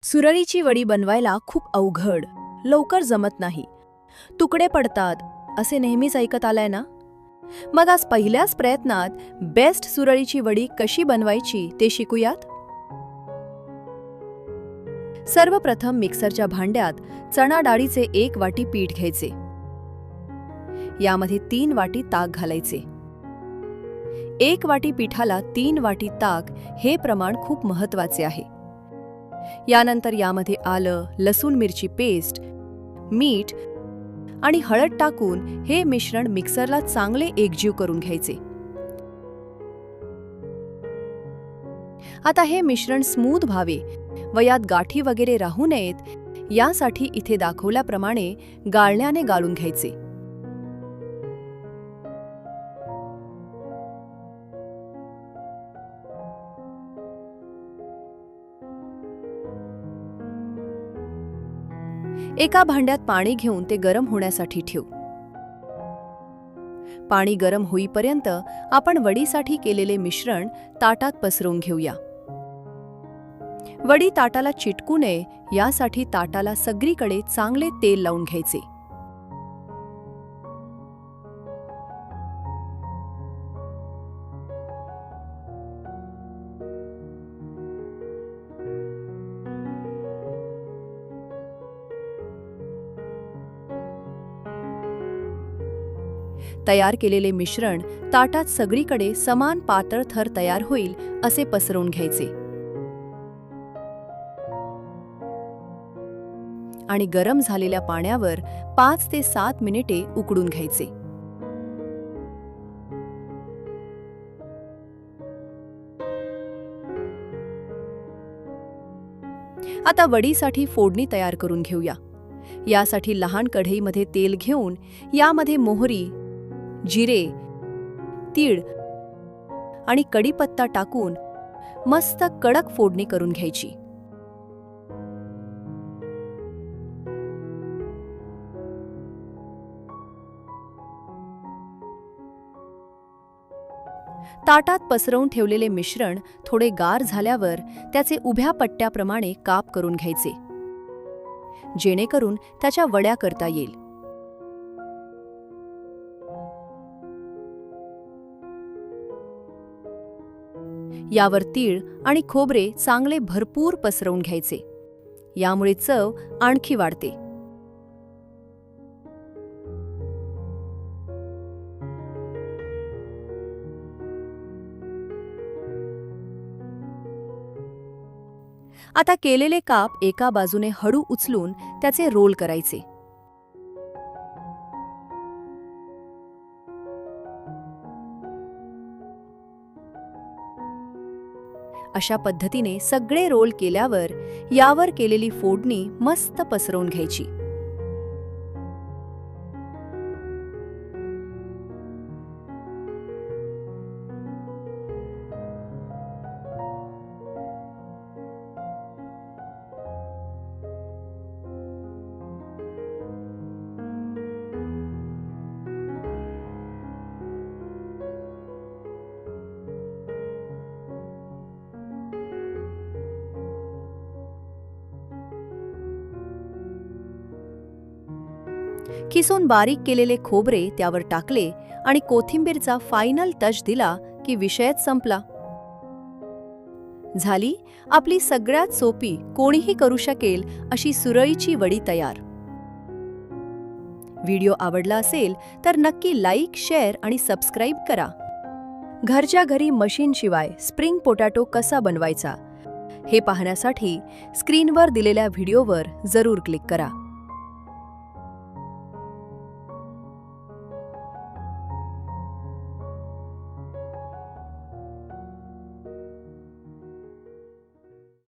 सुरळीची वडी बनवायला खूप अवघड, लवकर जमत नाही, तुकडे पडतात असे नेहमीच ऐकत आलाय ना? मग आज पहिल्याच प्रयत्नात बेस्ट सुरळीची वडी कशी बनवायची ते शिकूयात. सर्वप्रथम मिक्सरच्या भांड्यात चणा डाळीचे 1 वाटी पीठ घ्यायचे. यामध्ये 3 वाटी ताक घालायचे. 1 वाटी पिठाला 3 वाटी ताक हे प्रमाण खूप महत्त्वाचे आहे. यानंतर यामध्ये आलं, लसूण मिरची पेस्ट, मीठ आणि हळद टाकून हे मिश्रण मिक्सरला चांगले एकजीव करून घ्यायचे. आता हे मिश्रण स्मूथ व्हावे व यात गाठी वगैरे राहू नयेत यासाठी इथे दाखवल्याप्रमाणे गाळण्याने गाळून घ्यायचे. एका भांड्यात पाणी घेऊन ते गरम होण्यासाठी ठेवू. पाणी गरम होईपर्यंत आपण वडीसाठी केलेले मिश्रण ताटात पसरवून घेऊया. वडी ताटाला चिटकू नये यासाठी ताटाला सगळीकडे चांगले तेल लावून घ्यायचे. तयार केलेले मिश्रण ताटात सगळीकडे समान पातळ थर तयार होईल असे पसरवून घ्यायचे आणि गरम झालेल्या पाण्यावर 5 ते 7 मिनिटे उकडून घ्यायचे. आता वडीसाठी फोडणी तयार करून घेऊया. यासाठी लहान कढईमध्ये तेल घेऊन यामध्ये मोहरी, जिरे, तीळ आणि कढीपत्ता टाकून मस्त कडक फोडणी करून घ्यायची. ताटात पसरवून ठेवलेले मिश्रण थोडे गार झाल्यावर त्याचे उभ्या पट्ट्याप्रमाणे काप करून घ्यायचे, जेणेकरून त्याच्या वड्या करता येईल. यावर तीळ आणि खोबरे चांगले भरपूर पसरवून घ्यायचे. यामुळे चव आणखी वाढते. आता केलेले काप एका बाजूने हळू उचलून त्याचे रोल करायचे. अशा पद्धतीने सगळे रोल केल्यावर यावर केलेली फोडणी मस्त पसरवून घ्यायची. किसून बारीक केलेले खोबरे त्यावर टाकले आणि कोथिंबीरचा फायनल टच दिला की विषयच संपला. झाली आपली सगळ्यात सोपी, कोणीही करू शकेल अशी सुरळीची वडी तयार. व्हिडिओ आवडला असेल तर नक्की लाईक, शेअर आणि सबस्क्राईब करा. घरच्या घरी मशीनशिवाय स्प्रिंग पोटॅटो कसा बनवायचा हे पाहण्यासाठी स्क्रीनवर दिलेल्या व्हिडिओवर जरूर क्लिक करा.